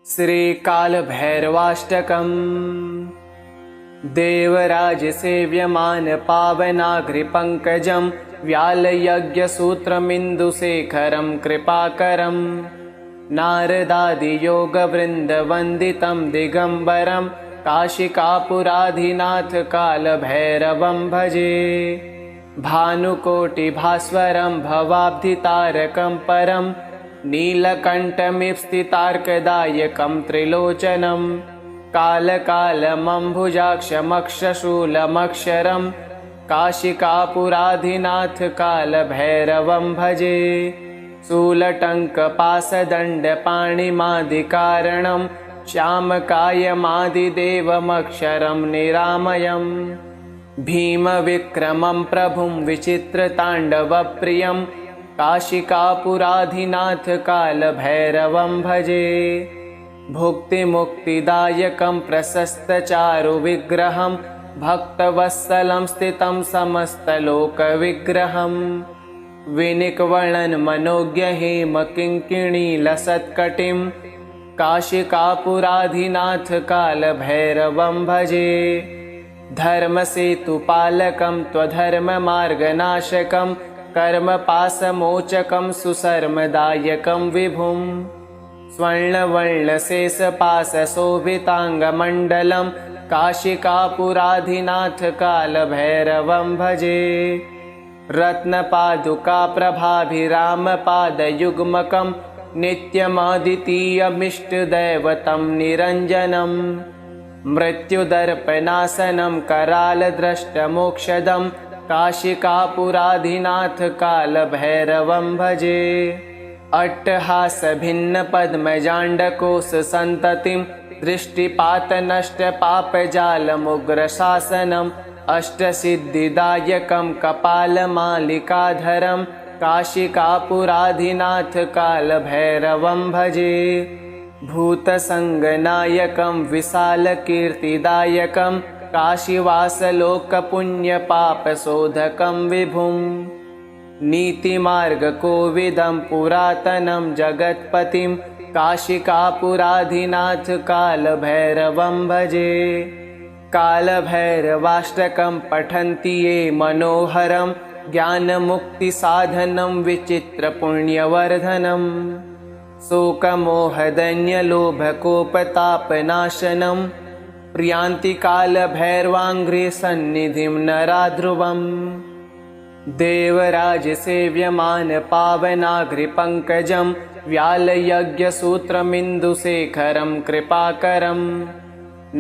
श्रीकालभैरवाष्टकम्। देवराजसेव्यमान पावनाघ्रिपङ्कजं व्यालयज्ञसूत्रमिन्दुशेखरं कृपाकरं नारदादियोगवृन्दवन्दितं दिगम्बरं काशिकापुराधिनाथ कालभैरवं भजे। भानुकोटिभास्वरं भवाब्धितारकं परं नीलकण्ठमिव स्थितार्कदायकं त्रिलोचनं कालकालमम्भुजाक्षमक्षशूलमक्षरं काशिकापुराधिनाथ कालभैरवं भजे। शूलटङ्कपाशदण्डपाणिमादिकारणं श्यामकायमादिदेवमक्षरं निरामयम् भीमविक्रमं प्रभुं विचित्रताण्डवप्रियं काशिकापुराधिनाथ कालभैरवं भजे। भुक्तिमुक्तिदायकं प्रशस्तचारुविग्रहं भक्तवत्सलं स्थितं समस्तलोकविग्रहं विनिक्वणन्मनोज्ञहेमकिङ्किणीलसत्कटिं काशिकापुराधिनाथ कालभैरवं भजे। धर्मसेतुपालकं त्वधर्ममार्गनाशकं कर्मपाशमोचकं सुशर्मदायकं विभुं स्वर्णवर्णशेषपाशशोभिताङ्गमण्डलं काशिकापुराधिनाथ कालभैरवं भजे। रत्नपादुकाप्रभाभिरामपादयुग्मकं नित्यमद्वितीयमिष्टदैवतं निरञ्जनं मृत्युदर्पनाशनं करालद्रष्टमोक्षदं काशिकापुराधिनाथ कालभैरवं भजे। अट्टहासभिन्नपद्मजाण्डकोशसन्ततिं दृष्टिपातनष्टपापजालमुग्रशासनम् अष्टसिद्धिदायकं कपालमालिकाधरं काशिकापुराधिनाथ कालभैरवं भजे। भूतसङ्गनायकं विशालकीर्तिदायकं काशीवासलोकपुण्यपापशोधकं विभुं नीतिमार्गकोविदं पुरातनं जगत्पतिं काशिकापुराधिनाथ कालभैरवं भजे। कालभैरवाष्टकं पठन्ति ये मनोहरं ज्ञानमुक्तिसाधनं विचित्रपुण्यवर्धनं शोकमोहदैन्यलोभकोपतापनाशनं प्रियान्ति कालभैरवाङ्घ्रिसन्निधिं नराध्रुवम् देवराजसेव्यमान पावनाघ्रिपङ्कजं व्यालयज्ञसूत्रमिन्दुशेखरं कृपाकरं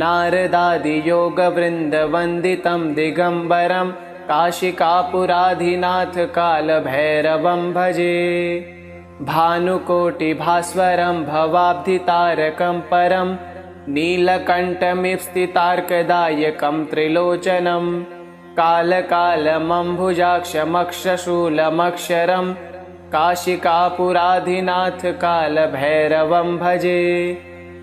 नारदादियोगवृन्दवन्दितं दिगम्बरं काशिकापुराधिनाथ कालभैरवं भजे। भानुकोटिभास्वरं भवाब्धितारकं परं नीलकण्ठमिव स्थितार्कदायकं त्रिलोचनं कालकालमम्भुजाक्षमक्षशूलमक्षरं काशिकापुराधिनाथ कालभैरवं भजे।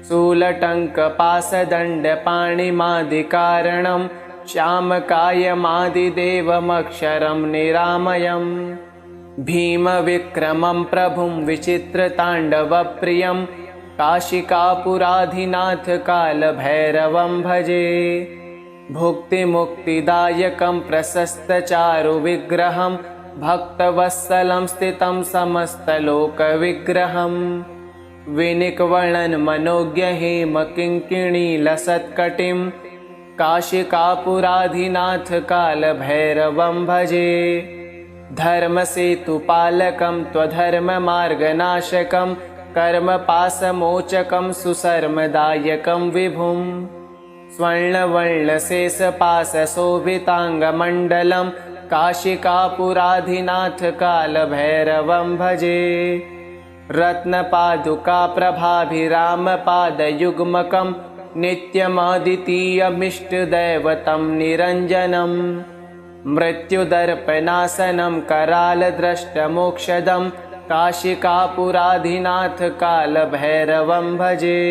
शूलटङ्कपाशदण्डपाणिमादिकारणं श्यामकायमादिदेवमक्षरं निरामयम् भीमविक्रमं प्रभुं विचित्रताण्डवप्रियं काशिकापुराधिनाथ कालभैरवं भजे। भुक्तिमुक्तिदायकं प्रशस्तचारुविग्रहं भक्तवत्सलं स्थितं समस्तलोकविग्रहं विनिक्वणन्मनोज्ञहेमकिङ्किणीलसत्कटिं काशिकापुराधिनाथ कालभैरवं भजे। धर्मसेतुपालकं त्वधर्ममार्गनाशकं कर्मपाशमोचकं सुशर्मदायकं विभुं स्वर्णवर्णशेषपाशशोभिताङ्गमण्डलं काशिकापुराधिनाथ कालभैरवं भजे। रत्नपादुकाप्रभाभिरामपादयुग्मकं नित्यमद्वितीयमिष्टदैवतं निरञ्जनं मृत्युदर्पनाशनं करालद्रष्टमोक्षदं काशिकापुराधिनाथ कालभैरवं भजे।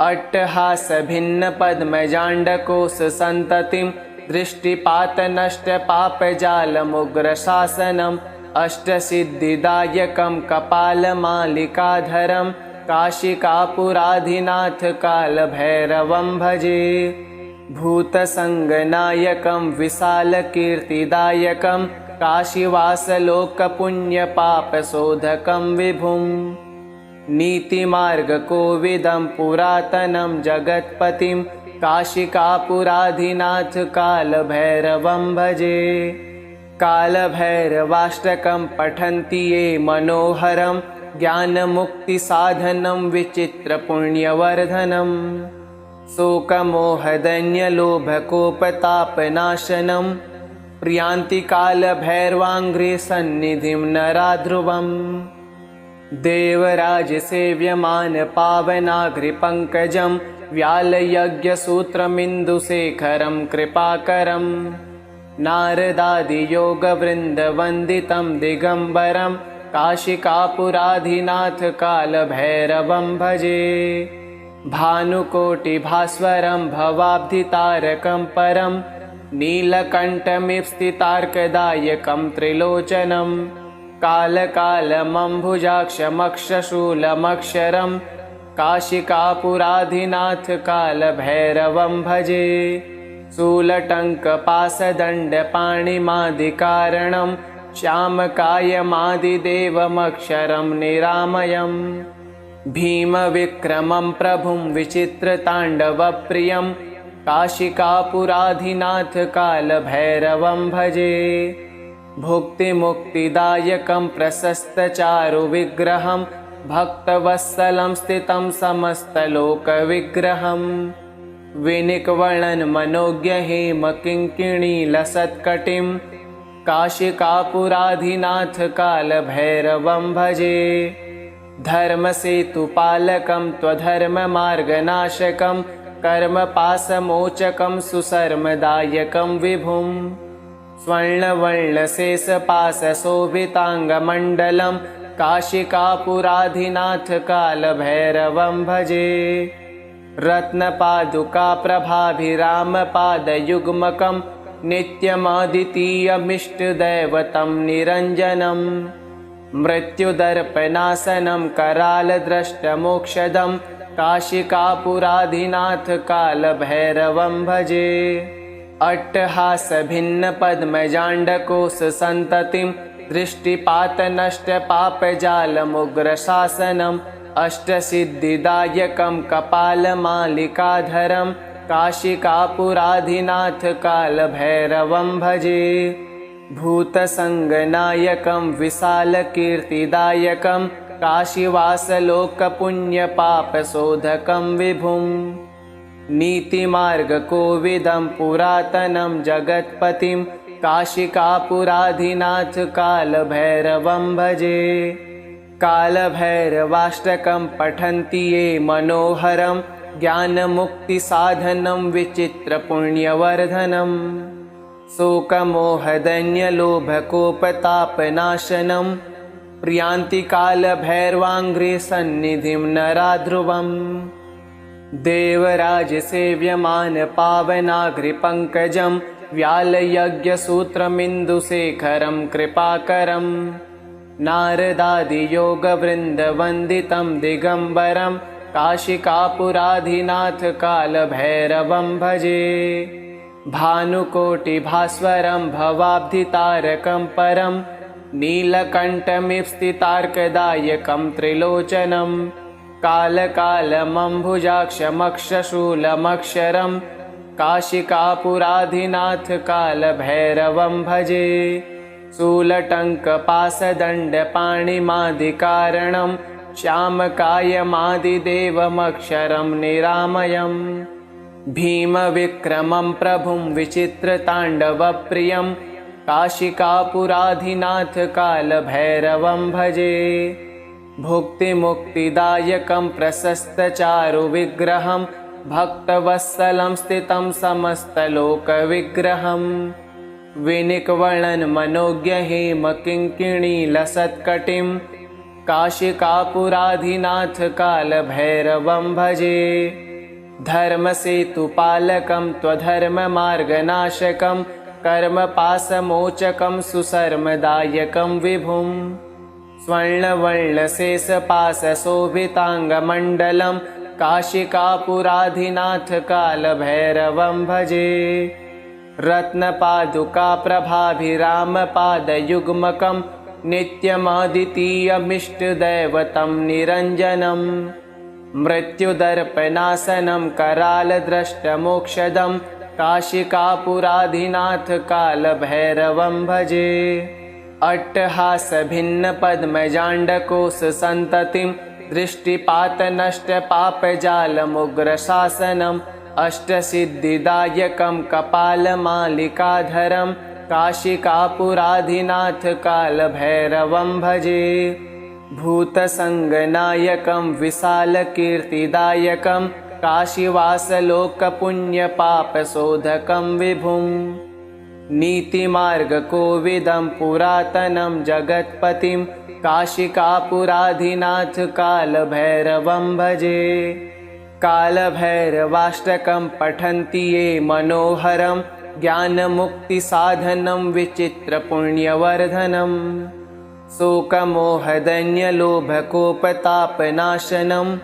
अट्टहासभिन्नपद्मजाण्डकोशसन्ततिं दृष्टिपातनष्टपापजालमुग्रशासनम् अष्टसिद्धिदायकं कपालमालिकाधरं काशिकापुराधिनाथ कालभैरवं भजे। भूतसङ्गनायकं विशालकीर्तिदायकं काशीवासलोकपुण्यपापशोधकं विभुं। नीतिमार्गकोविदं पुरातनं जगत्पतिं काशिकापुराधिनाथ कालभैरवं भजे। कालभैरवाष्टकं पठन्ति ये मनोहरं ज्ञानमुक्तिसाधनं विचित्रपुण्यवर्धनं। शोकमोहदैन्यलोभकोपतापनाशनं प्रियान्ति कालभैरवाङ्घ्रि सन्निधिं नराध्रुवम्। देवराजसेव्यमान पावनाघ्रिपङ्कजं व्यालयज्ञसूत्रमिन्दुशेखरं कृपाकरं। नारदादियोगवृन्दवन्दितं दिगम्बरं काशिकापुराधिनाथ कालभैरवं भजे। भानुकोटिभास्वरं भवाब्धितारकं परं नीलकण्ठमिप्सितार्कदायकं त्रिलोचनं। कालकालमम्भुजाक्षमक्षशूलमक्षरं काशिकापुराधिनाथ कालभैरवं भजे। शूलटङ्कपाशदण्डपाणिमादिकारणं श्यामकायमादिदेवमक्षरं निरामयम्। भीमविक्रमं प्रभुं विचित्रताण्डवप्रियं काशिकापुराधिनाथ कालभैरवं भजे। भुक्तिमुक्तिदायकं प्रशस्तचारुविग्रहं भक्तवत्सलं स्थितं समस्तलोकविग्रहं। विनिक्वणन्मनोज्ञहेमकिङ्किणीलसत्कटिं काशिकापुराधिनाथ कालभैरवं भजे। धर्मसेतुपालकं त्वधर्ममार्गनाशकं कर्मपाशमोचकं सुशर्मदायकं विभुं। स्वर्णवर्णशेषपाशशोभिताङ्गमण्डलं काशिकापुराधिनाथ कालभैरवं भजे। रत्नपादुकाप्रभाभिरामपादयुग्मकं नित्यमद्वितीयमिष्टदैवतं निरञ्जनं। मृत्युदर्पणासनं करालद्रष्टमोक्षदं काशिकापुराधिनाथ कालभैरवं भजे। अट्टहासभिन्नपद्मजाण्डकोशसन्ततिं दृष्टिपातनष्टपापजालमुग्रशासनम् अष्टसिद्धिदायकं कपालमालिकाधरं काशिकापुराधिनाथ कालभैरवं भजे। भूतसङ्गनायकं विशालकीर्तिदायकं काशीवासलोकपुण्यपापशोधकं विभुं। नीतिमार्गकोविदं पुरातनं जगत्पतिं काशिकापुराधिनाथ कालभैरवं भजे। कालभैरवाष्टकं पठन्ति ये मनोहरं ज्ञानमुक्तिसाधनं विचित्रपुण्यवर्धनं। शोकमोहदैन्यलोभकोपतापनाशनं प्रियान्ति कालभैरवाङ्घ्रि सन्निधिं नराध्रुवम्। देवराजसेव्यमान पावनाघ्रिपङ्कजं व्यालयज्ञसूत्रमिन्दुशेखरं कृपाकरं। नारदादियोगवृन्दवन्दितं दिगम्बरं काशिकापुराधिनाथ कालभैरवं भजे। भानुकोटिभास्वरं भवाब्धितारकं परं नीलकण्ठमिप्सितार्कदायकं त्रिलोचनं। कालकालमम्भुजाक्षमक्षशूलमक्षरं काशिकापुराधिनाथ कालभैरवं भजे। शूलटङ्कपाशदण्डपाणिमादिकारणं श्यामकायमादिदेवमक्षरं निरामयम्। भीमविक्रमं प्रभुं विचित्रताण्डवप्रियं काशिकापुराधिनाथ कालभैरवं भजे। भुक्तिमुक्तिदायकं प्रशस्तचारुविग्रहं भक्तवत्सलं स्थितं समस्तलोकविग्रहं। विनिक्वणन्मनोज्ञहेमकिङ्किणीलसत्कटिं काशिकापुराधिनाथ कालभैरवं भजे। धर्मसेतुपालकं त्वधर्ममार्गनाशकं कर्मपाशमोचकं सुशर्मदायकं विभुं। स्वर्णवर्णशेषपाशशोभिताङ्गमण्डलं काशिकापुराधिनाथ कालभैरवं भजे। रत्नपादुकाप्रभाभिरामपादयुग्मकं नित्यमद्वितीयमिष्टदैवतं निरञ्जनम्। मृत्युदर्पनाशनं करालद्रष्टमोक्षदं काशिकापुराधिनाथ कालभैरवं भजे। अट्टहासभिन्नपद्मजाण्डकोशसन्ततिं दृष्टिपातनष्टपापजालमुग्रशासनम् अष्टसिद्धिदायकं कपालमालिकाधरं काशिकापुराधिनाथ कालभैरवं भजे। भूतसङ्गनायकं विशालकीर्तिदायकं काशीवासलोकपुण्यपापशोधकं विभुम्। नीतिमार्गकोविदं पुरातनं जगत्पतिं काशिकापुराधिनाथ कालभैरवं भजे। कालभैरवाष्टकं पठन्ति ये मनोहरं ज्ञानमुक्तिसाधनं विचित्रपुण्यवर्धनम्। शोकमोहदैन्यलोभकोपतापनाशनं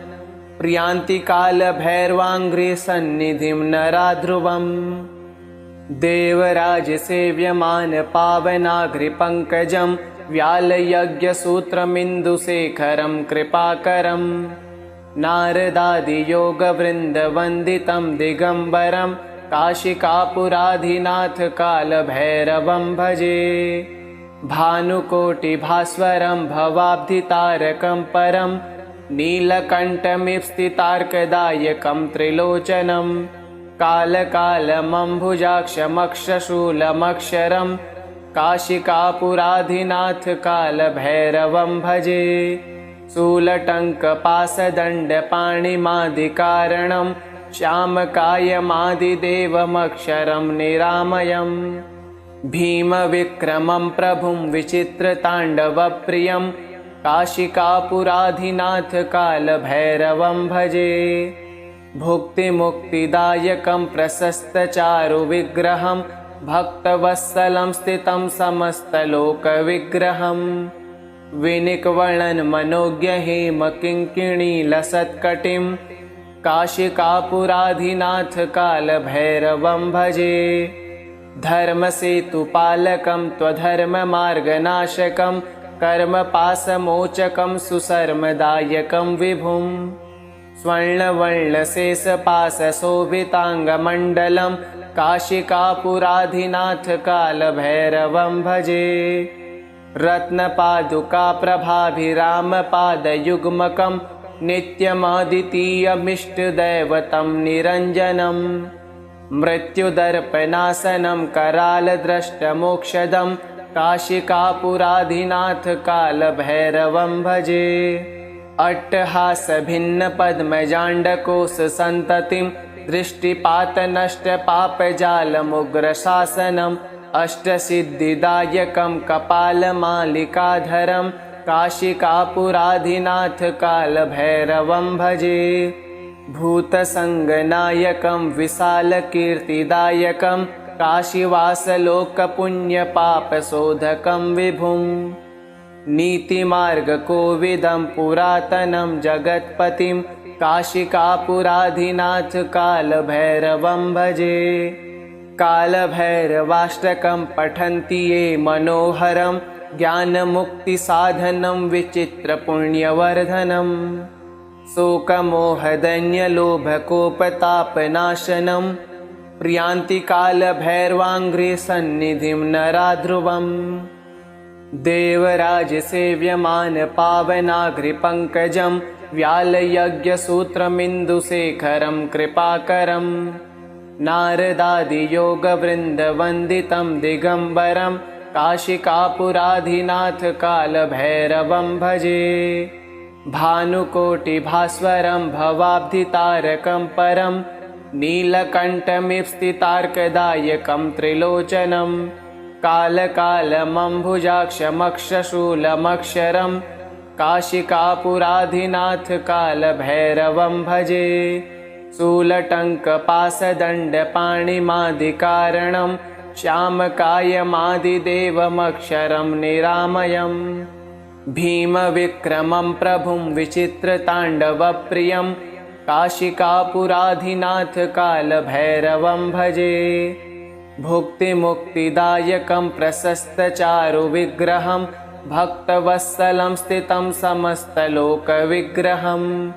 प्रियान्ति कालभैरवाङ्घ्रि सन्निधिं नराध्रुवम्। देवराजसेव्यमानपावनाघ्रिपङ्कजं व्यालयज्ञसूत्रमिन्दुशेखरं कृपाकरम्। नारदादियोगवृन्दवन्दितं दिगम्बरं काशिकापुराधिनाथ कालभैरवं भजे। भानुकोटिभास्वरं भवाब्धितारकं परं नीलकण्ठमिव स्थितार्कदायकं त्रिलोचनं कालकालमम्बुजाक्षमक्षशूलमक्षरं काशिकापुराधिनाथ कालभैरवं भजे। शूलटङ्कपाशदण्डपाणिमादिकारणं श्यामकायमादिदेवमक्षरं निरामयम्। भीमविक्रमं प्रभुं विचित्रताण्डवप्रियं काशिकापुराधिनाथ कालभैरवं भजे। भुक्तिमुक्तिदायकं प्रशस्तचारुविग्रहं भक्तवत्सलं स्थितं समस्तलोकविग्रहम्। विनिक्वणन्मनोज्ञहेमकिङ्किणीलसत्कटिं काशिकापुराधिनाथ कालभैरवं भजे। धर्मसेतुपालकं त्वधर्ममार्गनाशकं कर्मपाशमोचकं सुशर्मदायकं विभुम्। स्वर्णवर्णशेषपाशशोभिताङ्गमण्डलं काशिकापुराधिनाथ कालभैरवं भजे। रत्नपादुकाप्रभाभिरामपादयुग्मकं नित्यमद्वितीयमिष्टदैवतं निरञ्जनम्। मृत्युदर्पनाशनं करालद्रष्टमोक्षदं काशिकापुराधिनाथ कालभैरवं भजे। अट्टहासभिन्नपद्मजाण्डकोशसन्ततिं दृष्टिपातनष्टपापजालमुग्रशासनम् अष्टसिद्धिदायकं कपालमालिकाधरं काशिकापुराधिनाथ कालभैरवं भजे। भूतसङ्गनायकं विशालकीर्तिदायकं काशीवासलोकपुण्यपापशोधकं विभुम्। नीतिमार्गकोविदं पुरातनं जगत्पतिं काशिकापुराधिनाथ कालभैरवं भजे। कालभैरवाष्टकं पठन्ति ये मनोहरं ज्ञानमुक्तिसाधनं विचित्रपुण्यवर्धनम्। शोकमोहदैन्यलोभकोपतापनाशनं प्रियान्ति कालभैरवाङ्घ्रि सन्निधिं नराध्रुवम्। देवराजसेव्यमानपावनाघ्रिपङ्कजं व्यालयज्ञसूत्रमिन्दुशेखरं कृपाकरम्। नारदादियोगवृन्दवन्दितं दिगम्बरं काशिकापुराधिनाथ कालभैरवं भजे। भानुकोटिभास्वरं भवाब्धितारकं परं नीलकण्ठमिव स्थितार्कदायकं त्रिलोचनं कालकालमम्बुजाक्षमक्षशूलमक्षरं काशिकापुराधिनाथ कालभैरवं भजे। शूलटङ्कपाशदण्डपाणिमादिकारणं श्यामकायमादिदेवमक्षरं निरामयम्। भीमविक्रमं प्रभुं विचित्रताण्डवप्रियं काशिकापुराधिनाथ कालभैरवं भजे। भुक्तिमुक्तिदायकं प्रशस्तचारुविग्रहं भक्तवत्सलं स्थितं समस्तलोकविग्रहम्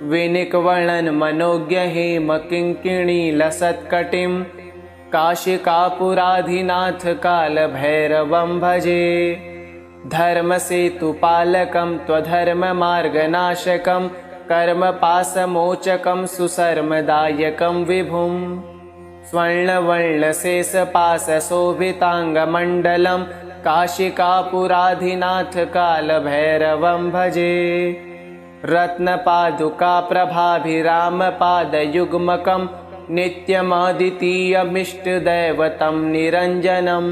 विनिक्वणन्मनोज्ञहेमकिङ्किणीलसत्कटिं काशिकापुराधिनाथ कालभैरवं भजे। धर्मसेतुपालकं त्वधर्ममार्गनाशकं कर्मपाशमोचकं सुशर्मदायकं विभुं स्वर्णवर्णशेषपाशशोभिताङ्गमण्डलं काशिकापुराधिनाथ कालभैरवं भजे। रत्नपादुकाप्रभाभिरामपादयुग्मकं नित्यमद्वितीयमिष्टदैवतं निरञ्जनं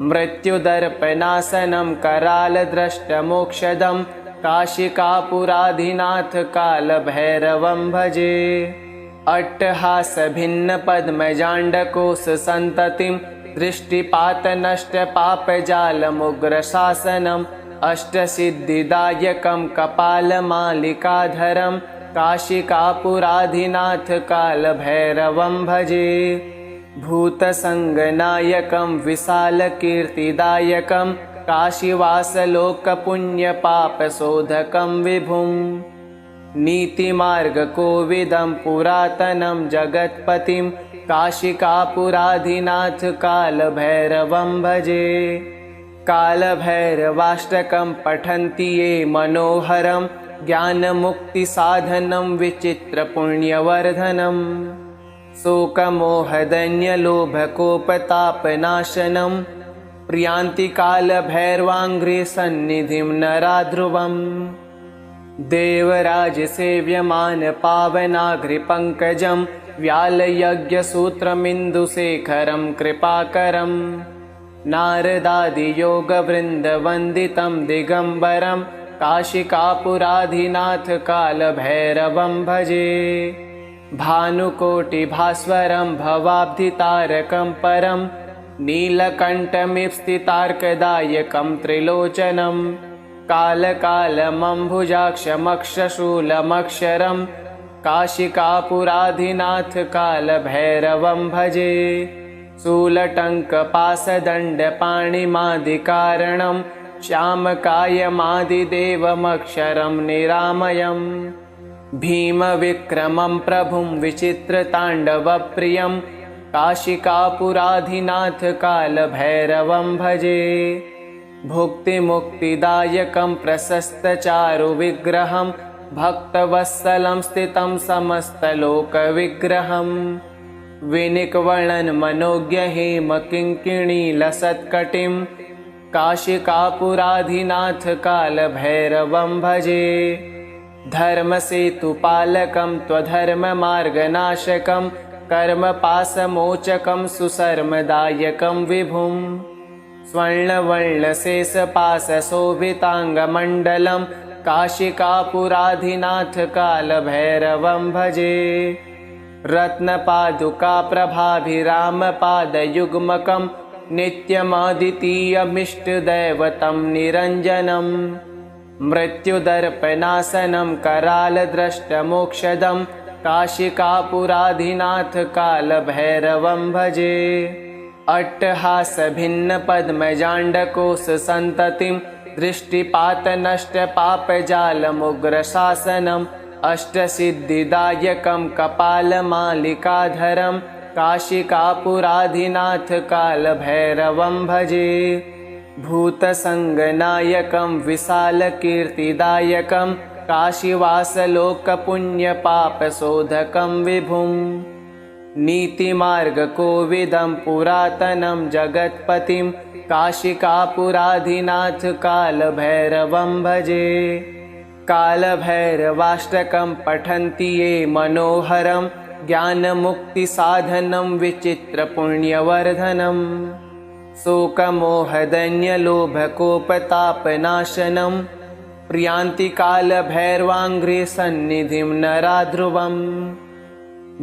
मृत्युदर्पनाशनं करालद्रष्टमोक्षदं काशिकापुराधिनाथ कालभैरवं भजे। अट्टहासभिन्नपद्मजाण्डकोशसन्ततिं दृष्टिपातनष्टपापजालमुग्रशासनम् अष्टसिद्धिदायकं कपालमालिकाधरं काशिकापुराधिनाथ कालभैरवं भजे। भूतसङ्गनायकं विशालकीर्तिदायकं काशीवासलोकपुण्यपापशोधकं विभुं नीतिमार्गकोविदं पुरातनं जगत्पतिं काशिकापुराधिनाथ कालभैरवं भजे। कालभैरवाष्टकं पठन्ति ये मनोहरं ज्ञानमुक्तिसाधनं विचित्रपुण्यवर्धनं शोकमोहदैन्यलोभकोपतापनाशनं प्रियान्ति कालभैरवाङ्घ्रिसन्निधिं नराध्रुवम् देवराजसेव्यमानपावनाघ्रिपङ्कजं व्यालयज्ञसूत्रमिन्दुशेखरं कृपाकरं नारदादियोगवृन्दवन्दितं दिगम्बरं काशिकापुराधिनाथ कालभैरवं भजे। भानुकोटिभास्वरं भवाब्धितारकं परं नीलकण्ठमिव-स्थितार्कदायकं त्रिलोचनं कालकालमम्बुजाक्षमक्षशूलमक्षरं काशिकापुराधिनाथ कालभैरवं भजे। शूलटङ्कपाशदण्डपाणिमादिकारणं श्यामकायमादिदेवमक्षरं निरामयम् भीमविक्रमं प्रभुं विचित्रताण्डवप्रियं काशिकापुराधिनाथ कालभैरवं भजे। भुक्तिमुक्तिदायकं प्रशस्तचारुविग्रहं भक्तवत्सलं स्थितं समस्तलोकविग्रहम् विनिक्वणन्मनोज्ञहेमकिङ्किणीलसत्कटिं काशिकापुराधिनाथ कालभैरवं भजे। धर्मसेतुपालकं त्वधर्ममार्गनाशकं कर्मपाशमोचकं सुशर्मदायकं विभुं स्वर्णवर्णशेषपाशशोभिताङ्गमण्डलं काशिकापुराधिनाथ कालभैरवं भजे। रत्नपादुकाप्रभाभिरामपादयुग्मकं नित्यमद्वितीयमिष्टदैवतं निरञ्जनं मृत्युदर्पनाशनं करालद्रष्टमोक्षदं काशिकापुराधिनाथ कालभैरवं भजे। अट्टहासभिन्नपद्मजाण्डकोशसन्ततिं दृष्टिपातनष्टपापजालमुग्रशासनम् अष्टसिद्धिदायकं कपालमालिकाधरं काशिकापुराधिनाथ कालभैरवं भजे। भूतसङ्गनायकं विशालकीर्तिदायकं काशीवासलोकपुण्यपापशोधकं विभुं नीतिमार्गकोविदं पुरातनं जगत्पतिं काशिकापुराधिनाथ कालभैरवं भजे। कालभैरवाष्टकं पठन्ति ये मनोहरं ज्ञानमुक्तिसाधनं विचित्रपुण्यवर्धनं शोकमोहदैन्यलोभकोपतापनाशनं प्रियान्ति कालभैरवाङ्घ्रिसन्निधिं नराध्रुवम्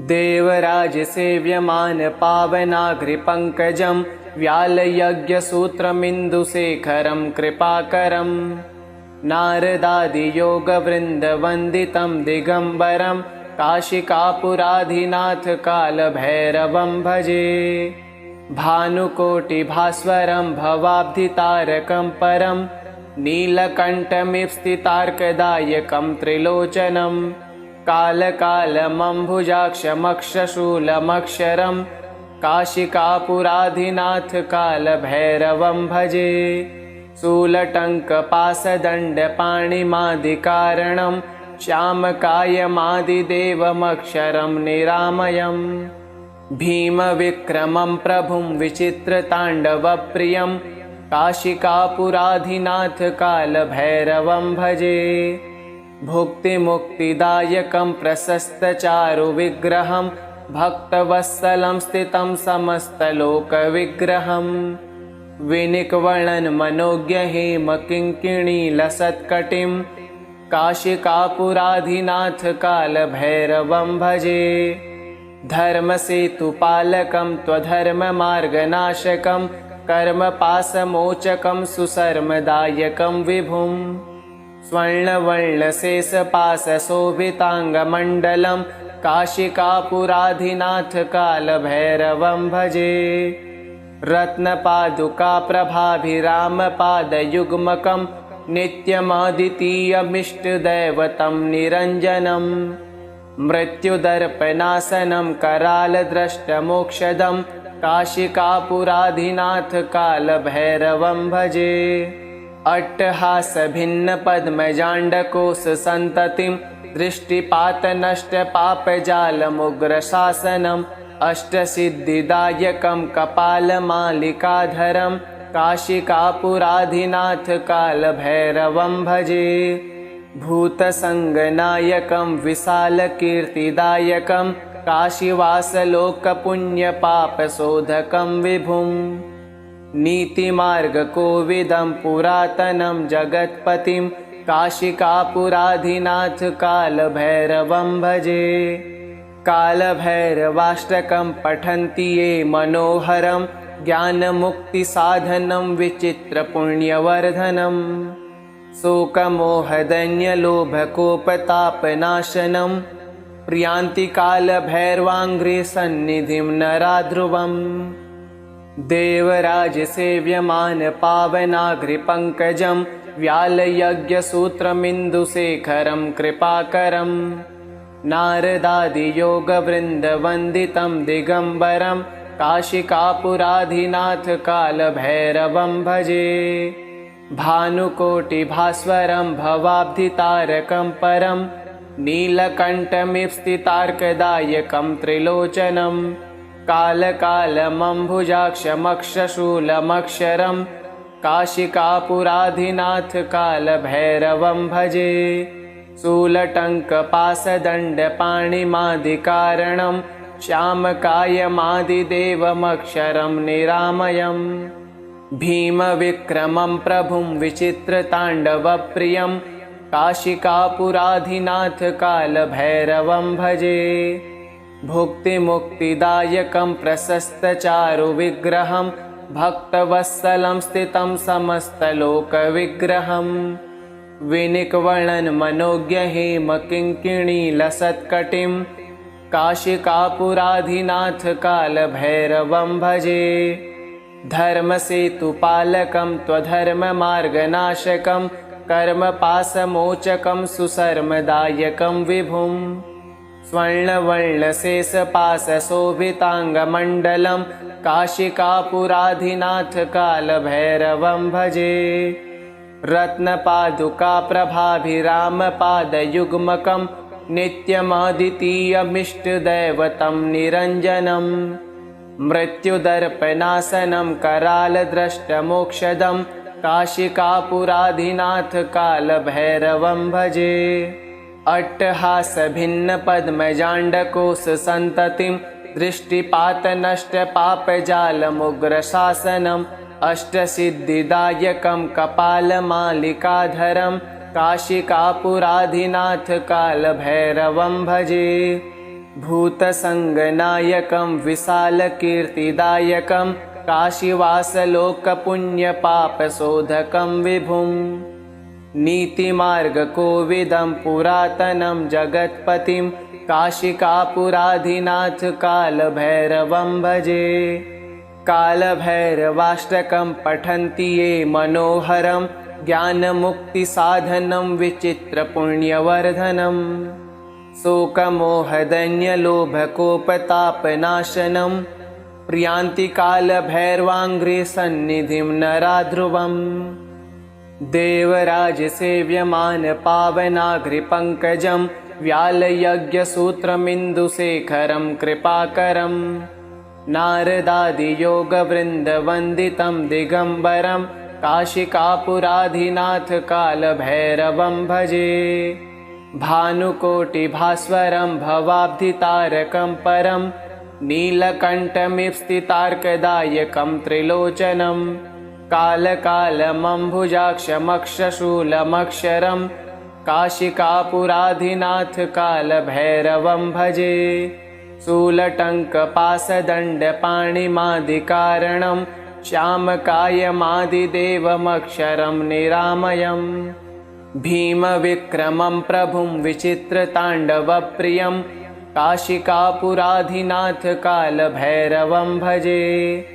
देवराजसेव्यमानपावनाघ्रिपङ्कजं व्यालयज्ञसूत्रमिन्दुशेखरं कृपाकरं नारदादियोगवृन्दवन्दितं दिगम्बरं काशिकापुराधिनाथ कालभैरवं भजे। भानुकोटिभास्वरं भवाब्धितारकं परं नीलकण्ठमिव स्थितार्कदायकं त्रिलोचनं कालकालमम्भुजाक्षमक्षशूलमक्षरं काशिकापुराधिनाथ कालभैरवं भजे। शूलटङ्कपासदण्डपाणिमादिकारणं श्यामकायमादिदेवमक्षरं निरामयम् भीमविक्रमं प्रभुं विचित्रताण्डवप्रियं काशिकापुराधिनाथ कालभैरवं भजे। भुक्तिमुक्तिदायकं प्रशस्तचारुविग्रहं भक्तवत्सलं स्थितं समस्तलोकविग्रहं विनिक्वणन्मनोज्ञहेमकिङ्किणीलसत्कटिं काशिकापुराधिनाथ कालभैरवं भजे। धर्मसेतुपालकं त्वधर्ममार्गनाशकं कर्मपाशमोचकं सुशर्मदायकं विभुं स्वर्णवर्णशेषपाशशोभिताङ्गमण्डलं काशिकापुराधिनाथ कालभैरवं भजे। रत्नपादुकाप्रभाभिरामपादयुग्मकं नित्यमद्वितीयमिष्टदैवतं निरञ्जनं मृत्युदर्पनाशनं करालद्रष्टमोक्षदं काशिकापुराधिनाथ कालभैरवं भजे। अट्टहासभिन्नपद्मजाण्डकोशसन्ततिं दृष्टिपातनष्टपापजालमुग्रशासनम् अष्टसिद्धिदायकं कपालमालिकाधरं काशिकापुराधिनाथ कालभैरवं भजे। भूतसङ्गनायकं विशालकीर्तिदायकं काशीवासलोकपुण्यपापशोधकं विभुं नीतिमार्गकोविदं पुरातनं जगत्पतिं काशिकापुराधिनाथ कालभैरवं भजे। कालभैरवाष्टकं पठन्ति ये मनोहरं ज्ञानमुक्तिसाधनं विचित्रपुण्यवर्धनं शोकमोहदैन्यलोभकोपतापनाशनं प्रियान्ति कालभैरवाङ्घ्रि सन्निधिं नराध्रुवम् देवराजसेव्यमान पावनाघ्रिपङ्कजं व्यालयज्ञसूत्रमिन्दुशेखरं कृपाकरं नारदादियोगवृन्दवन्दितं दिगम्बरं काशिकापुराधिनाथ कालभैरवं भजे। भानुकोटिभास्वरं भवाब्धितारकं परं नीलकण्ठमिव स्थितार्कदायकं त्रिलोचनं कालकालमम्भुजाक्षमक्षशूलमक्षरं काशिकापुराधिनाथ कालभैरवं भजे। शूलटङ्कपासदण्डपाणिमादिकारणं श्यामकायमादिदेवमक्षरं निरामयम् भीमविक्रमं प्रभुं विचित्रताण्डवप्रियं काशिकापुराधिनाथ कालभैरवं भजे। भुक्तिमुक्तिदायकं प्रशस्तचारुविग्रहं भक्तवत्सलं स्थितं समस्तलोकविग्रहं विनिक्वणन्मनोज्ञहेमकिङ्किणीलसत्कटिं काशिकापुराधिनाथ कालभैरवं भजे। धर्मसेतुपालकं त्वधर्ममार्गनाशकं कर्मपाशमोचकं सुशर्मदायकं विभुं स्वर्णवर्णशेषपाशशोभिताङ्गमण्डलं काशिकापुराधिनाथ कालभैरवं भजे। रत्नपादुकाप्रभाभिरामपादयुग्मकं नित्यमद्वितीयमिष्टदैवतं निरञ्जनं मृत्युदर्पनाशनं करालद्रष्टमोक्षदं काशिकापुराधिनाथ कालभैरवं भजे। अट्टहासभिन्नपद्मजाण्डकोशसन्ततिं दृष्टिपातनष्टपापजालमुग्रशासनम् अष्टसिद्धिदायकं कपालमालिकाधरं काशिकापुराधिनाथ कालभैरवं भजे। भूतसङ्गनायकं विशालकीर्तिदायकं काशीवासलोकपुण्यपापशोधकं विभुं नीतिमार्गकोविदं पुरातनं जगत्पतिं काशिकापुराधिनाथ कालभैरवं भजे। कालभैरवाष्टकं पठन्ति ये मनोहरं ज्ञानमुक्तिसाधनं विचित्रपुण्यवर्धनम्। शोकमोहदैन्यलोभकोपतापनाशनं प्रियान्ति कालभैरवाङ्घ्रि सन्निधिं नराध्रुवम्। देवराजसेव्यमान पावनाघ्रिपङ्कजं व्यालयज्ञसूत्रमिन्दुशेखरं कृपाकरं। नारदादियोगवृन्दवन्दितं दिगम्बरं काशिकापुराधिनाथ कालभैरवं भजे। भानुकोटिभास्वरं भवाब्धितारकं परं नीलकण्ठमिव स्थितार्कदायकं त्रिलोचनं। कालकालमम्भुजाक्षमक्षशूलमक्षरं काशिकापुराधिनाथ कालभैरवं भजे। शूलटङ्कपाशदण्डपाणिमादिकारणं श्यामकायमादिदेवमक्षरं निरामयम्। भीमविक्रमं प्रभुं विचित्रताण्डवप्रियं काशिकापुराधिनाथ कालभैरवं भजे।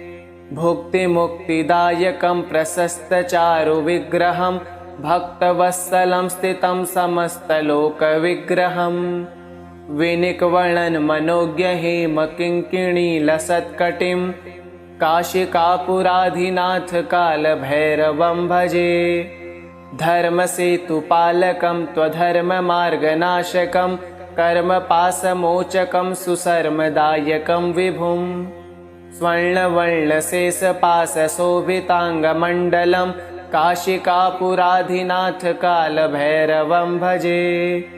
भुक्तिमुक्तिदायकं प्रशस्तचारुविग्रहं भक्तवत्सलं स्थितं समस्तलोकविग्रहं। विनिक्वणन्मनोज्ञहेमकिङ्किणीलसत्कटिं काशिकापुराधिनाथ कालभैरवं भजे। धर्मसेतुपालकं त्वधर्ममार्गनाशकं कर्मपाशमोचकं सुशर्मदायकं विभुं। स्वर्णवर्णशेषपाशशोभिताङ्गमण्डलं काशिकापुराधिनाथ कालभैरवं भजे।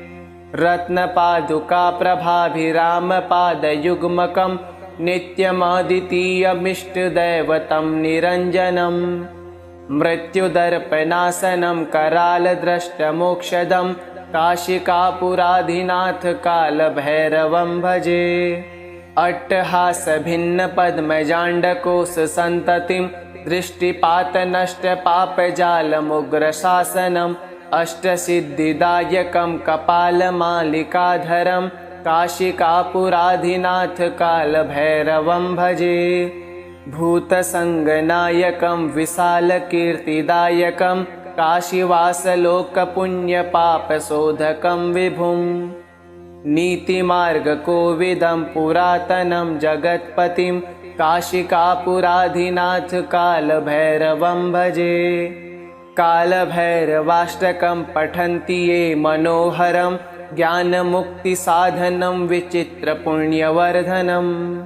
रत्नपादुकाप्रभाभिरामपादयुग्मकं नित्यमद्वितीयमिष्टदैवतं निरञ्जनम्। मृत्युदर्पणासनं करालद्रष्टमोक्षदं काशिकापुराधिनाथ कालभैरवं भजे। अट्टहासभिन्नपद्मजाण्डकोशसन्ततिं दृष्टिपातनष्टपापजालमुग्रशासनम् अष्टसिद्धिदायकं कपालमालिकाधरं काशिकापुराधिनाथ कालभैरवं भजे। भूतसङ्गनायकं विशालकीर्तिदायकं काशीवासलोकपुण्यपापशोधकं विभुं। नीतिमार्गकोविदं पुरातनं जगत्पतिं काशिकापुराधिनाथ कालभैरवं भजे। कालभैरवाष्टकं पठन्ति ये मनोहरं ज्ञानमुक्तिसाधनं विचित्रपुण्यवर्धनम्।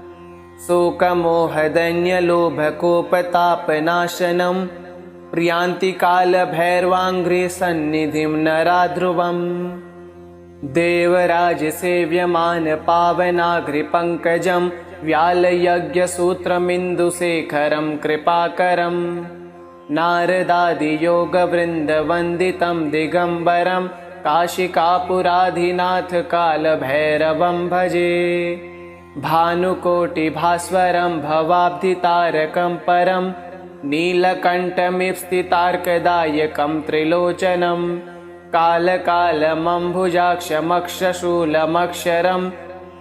शोकमोहदैन्यलोभकोपतापनाशनं प्रियान्ति कालभैरवाङ्घ्रि सन्निधिं नराध्रुवम्। देवराजसेव्यमान पावनाघ्रिपङ्कजं व्यालयज्ञसूत्रमिन्दुशेखरं कृपाकरं। नारदादियोगवृन्दवन्दितं दिगम्बरं काशिकापुराधिनाथ कालभैरवं भजे। भानुकोटिभास्वरं भवाब्धितारकं परं नीलकण्ठमिव स्थितार्कदायकं त्रिलोचनं। कालकालमम्भुजाक्षमक्षशूलमक्षरं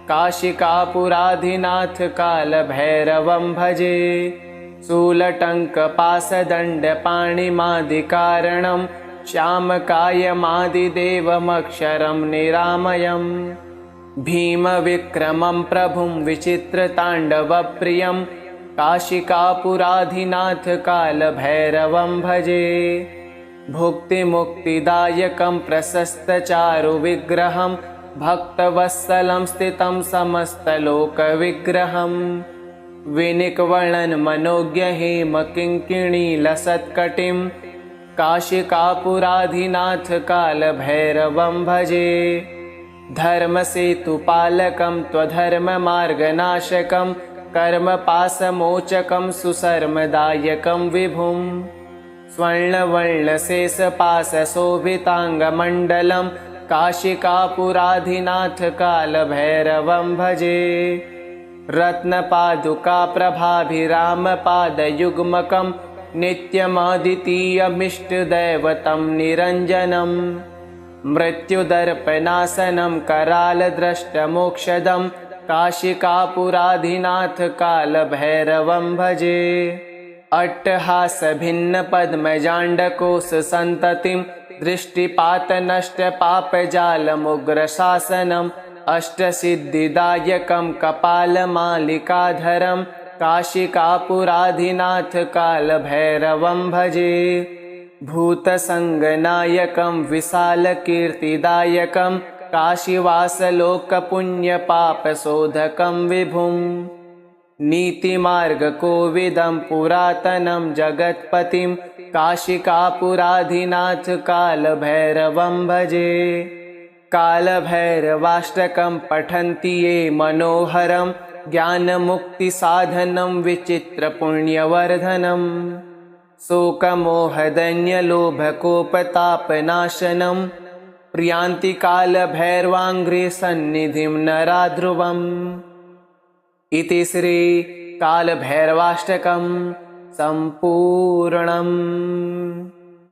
काशिकापुराधिनाथ कालभैरवं भजे। शूलटङ्कपाशदण्डपाणिमादिकारणं श्यामकायमादिदेवमक्षरं निरामयम्। भीमविक्रमं प्रभुं विचित्रताण्डवप्रियं काशिकापुराधिनाथ कालभैरवं भजे। भुक्तिमुक्तिदायकं प्रशस्तचारुविग्रहं भक्तवत्सलं स्थितं समस्तलोकविग्रहं। विनिक्वणन्मनोज्ञहेमकिङ्किणीलसत्कटिं काशिकापुराधिनाथ कालभैरवं भजे। धर्मसेतुपालकं त्वधर्ममार्गनाशकं कर्मपाशमोचकं सुशर्मदायकं विभुं। स्वर्णवर्णशेषपाशशोभिताङ्गमण्डलं काशिकापुराधिनाथ कालभैरवं भजे। रत्नपादुकाप्रभाभिरामपादयुग्मकं नित्यमद्वितीयमिष्टदैवतं निरञ्जनं मृत्युदर्पनाशनं करालद्रष्टमोक्षदं काशिकापुराधिनाथ कालभैरवं भजे। अट्टहासभिन्नपद्मजाण्डकोशसन्ततिं दृष्टिपातनष्टपापजालमुग्रशासनम् अष्टसिद्धिदायकं कपालमालिकाधरं काशिकापुराधिनाथ कालभैरवं भजे। भूतसङ्गनायकं विशालकीर्तिदायकं काशीवासलोकपुण्यपापशोधकं विभुं नीतिमार्गकोविदं पुरातनं जगत्पतिं काशिकापुराधिनाथ कालभैरवं भजे। कालभैरवाष्टकं पठन्ति ये मनोहरं ज्ञानमुक्तिसाधनं विचित्रपुण्यवर्धनं शोकमोहदैन्यलोभकोपतापनाशनं प्रियान्ति कालभैरवाङ्घ्रि सन्निधिं नरा ध्रुवम्। इति श्री कालभैरवाष्टकं सम्पूर्णम्।